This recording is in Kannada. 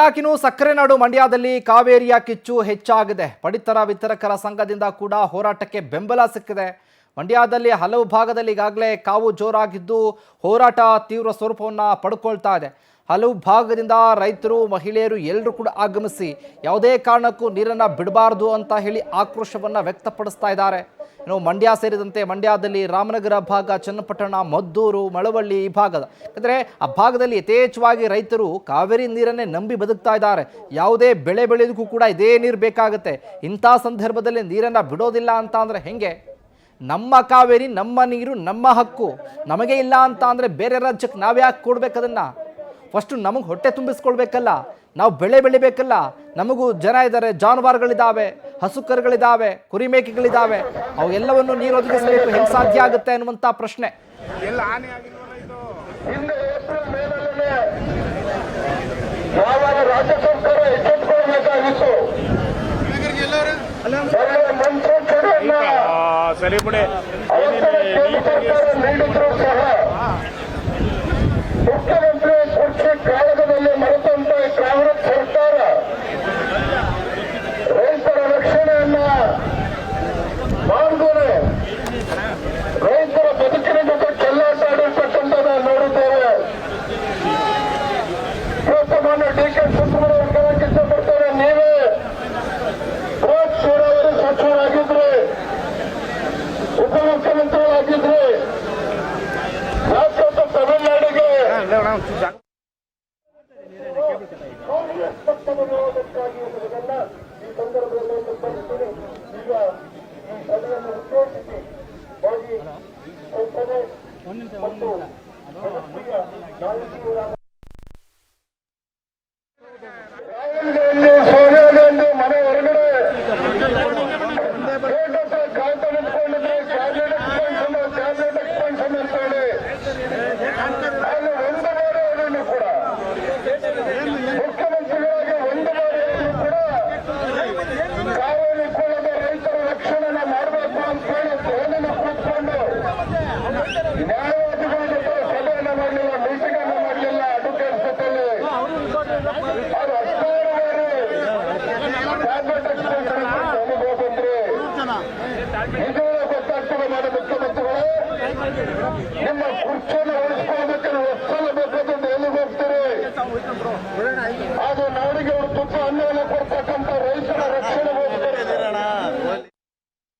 ಹಾಕಿನೂ ಸಕ್ಕರೆ ನಾಡು ಮಂಡ್ಯದಲ್ಲಿ ಕಾವೇರಿಯ ಕಿಚ್ಚು ಹೆಚ್ಚಾಗಿದೆ. ಪಡಿತರ ವಿತರಕರ ಸಂಘದಿಂದ ಕೂಡ ಹೋರಾಟಕ್ಕೆ ಬೆಂಬಲ ಸಿಕ್ಕಿದೆ. ಮಂಡ್ಯದಲ್ಲಿ ಹಲವು ಭಾಗದಲ್ಲಿ ಈಗಾಗಲೇ ಕಾವು ಜೋರಾಗಿದ್ದು ಹೋರಾಟ ತೀವ್ರ ಸ್ವರೂಪವನ್ನು ಪಡ್ಕೊಳ್ತಾ ಇದೆ. ಹಲವು ಭಾಗದಿಂದ ರೈತರು, ಮಹಿಳೆಯರು ಎಲ್ಲರೂ ಕೂಡ ಆಗಮಿಸಿ ಯಾವುದೇ ಕಾರಣಕ್ಕೂ ನೀರನ್ನು ಬಿಡಬಾರ್ದು ಅಂತ ಹೇಳಿ ಆಕ್ರೋಶವನ್ನು ವ್ಯಕ್ತಪಡಿಸ್ತಾ ಇದ್ದಾರೆ. ಇನ್ನು ಮಂಡ್ಯ ಸೇರಿದಂತೆ ಮಂಡ್ಯದಲ್ಲಿ ರಾಮನಗರ ಭಾಗ, ಚನ್ನಪಟ್ಟಣ, ಮದ್ದೂರು, ಮಳವಳ್ಳಿ ಈ ಭಾಗದ ಅಂದರೆ ಆ ಭಾಗದಲ್ಲಿ ಯಥೇಚ್ಛವಾಗಿ ರೈತರು ಕಾವೇರಿ ನೀರನ್ನೇ ನಂಬಿ ಬದುಕ್ತಾ ಇದ್ದಾರೆ. ಯಾವುದೇ ಬೆಳೆ ಬೆಳೆಯೋದಕ್ಕೂ ಕೂಡ ಇದೇ ನೀರು ಬೇಕಾಗುತ್ತೆ. ಇಂಥ ಸಂದರ್ಭದಲ್ಲಿ ನೀರನ್ನು ಬಿಡೋದಿಲ್ಲ ಅಂತ ಅಂದರೆ ಹೆಂಗೆ? ನಮ್ಮ ಕಾವೇರಿ, ನಮ್ಮ ನೀರು, ನಮ್ಮ ಹಕ್ಕು. ನಮಗೆ ಇಲ್ಲ ಅಂತ ಅಂದರೆ ಬೇರೆ ರಾಜ್ಯಕ್ಕೆ ನಾವ್ಯಾಕೆ ಕೊಡ್ಬೇಕದನ್ನು? ಫಸ್ಟು ನಮಗೆ ಹೊಟ್ಟೆ ತುಂಬಿಸ್ಕೊಳ್ಬೇಕಲ್ಲ, ನಾವು ಬೆಳೆ ಬೆಳಿಬೇಕಲ್ಲ. ನಮಗೂ ಜನ ಇದ್ದಾರೆ, ಜಾನುವಾರುಗಳಿದ್ದಾವೆ, ಹಸುಕರುಗಳಿದ್ದಾವೆ, ಕುರಿಮೇಕೆಗಳಿದ್ದಾವೆ. ಅವೆಲ್ಲವನ್ನು ನೀರು ಒದಗಿಸಬೇಕು, ಹೆಂಗೆ ಸಾಧ್ಯ ಆಗುತ್ತೆ ಅನ್ನುವಂಥ ಪ್ರಶ್ನೆ. ರಾಜ್ಯ ಸರ್ಕಾರ ಎಚ್ಚೆತ್ತುಕೊಳ್ಬೇಕಾಗಿತ್ತು. ನೀಡಿದ್ರು ಸಹ ಮುಖ್ಯಮಂತ್ರಿ ಕುರ್ಚಿ ಕಾಳಗದಲ್ಲಿ ಮರೆತಂತ ಕಾಂಗ್ರೆಸ್ ಸರ್ಕಾರ ರೈತರ ರಕ್ಷಣೆಯನ್ನ ಮಾಡಿದರೆ ರೈತರ ಬದುಕಿನ ಜೊತೆ ಚೆಲ್ಲಾಟ ಆಡಿರ್ತಕ್ಕಂಥ ನಾವು ನೋಡಿದ್ದೇವೆ. ಇವತ್ತು ಮಾನ್ಯ ಡಿ.ಕೆ. ಶಿವಕುಮಾರ್ ಕೇಳಕ್ಕೆ ಇಷ್ಟಪಡ್ತಾರೆ, ನೀವೇ ಬೃಹತ್ ನೀರಾವರಿ ಸಚಿವರಾಗಿದ್ರೆ, ಉಪಮುಖ್ಯಮಂತ್ರಿಗಳಾಗಿದ್ರೆ ರಾಜ್ಯದ ತಮಿಳುನಾಡಿಗೆ ಕಾಂಗ್ರೆಸ್ ಪಕ್ಷವನ್ನು ಇರುವುದನ್ನ ಈ ಸಂದರ್ಭದಲ್ಲಿ ಪರಿಸ್ಥಿತಿ ಈಗ ಈ ಸಭೆಯನ್ನು ಉದ್ದೇಶಿಸಿ ಮಾಜಿ ಸಂಸದೆ ಮತ್ತು ಜನಪ್ರಿಯ ನಾಯಕಿಯರಾದ ರಾಹುಲ್ ಗಾಂಧಿ, ಸೋನಿಯಾ ಗಾಂಧಿ ಮನೆ ಹೊರಗಡೆ ಕಾಯ್ತಾ ನಿಂತ್ಕೊಂಡಿದ್ರೆ ಕ್ಯಾಬಿನೆಟ್ ಎಕ್ಸ್ಪೆನ್ಷನ್ ಅಂತ ಹೇಳಿ ಅಲ್ಲಿ ಒಂದು ಬಾರಿ ಅವರನ್ನು ಕೂಡ ಮುಖ್ಯಮಂತ್ರಿಗಳಾಗಿ ಒಂದು ಬಾರಿ ಕೂಡ ಕಾವೇರಿ ಕುಲದ ರೈತರ ರಕ್ಷಣೆನ ಮಾಡಬೇಕು ಅಂತ ಹೇಳಿ ದೆಹಲಿನ ಕೂತ್ಕೊಂಡು ನ್ಯಾಯವಾದಿಗಳ ಜೊತೆ ಸಭೆಯನ್ನ ಮಾಡಲಿಲ್ಲ, ಮೀಟಿಂಗ್ ಅನ್ನ ಮಾಡಲಿಲ್ಲ. ಅಡ್ವೊಕೇಟ್ಸ್ ಜೊತೆಲಿ ಅವರು 16 ಬಾರಿ ಕ್ಯಾಬಿನೆಟ್ ಎಕ್ಸ್ಪೆನ್ಷನ್ ಅನುಭವಿಸಿದ್ರೆ ಇದು ಗೊತ್ತಾಗ್ತದೆ. ಮಾಡಿ ಮುಖ್ಯಮಂತ್ರಿಗಳೇ, ನಿಮ್ಮ ಕುರ್ಚಿಯನ್ನು ಉಳಿಸ್ಕೊಳ್ಳೋದಕ್ಕೆ ಹೊಸಲು ಬೇಕಾದಂತ ಎಲ್ಲಿಗೆ ಹೋಗ್ತೀರಿ? ಅದು ನಾಡಿಗೆ ಅವರು ತುತ್ತ ಅನ್ನ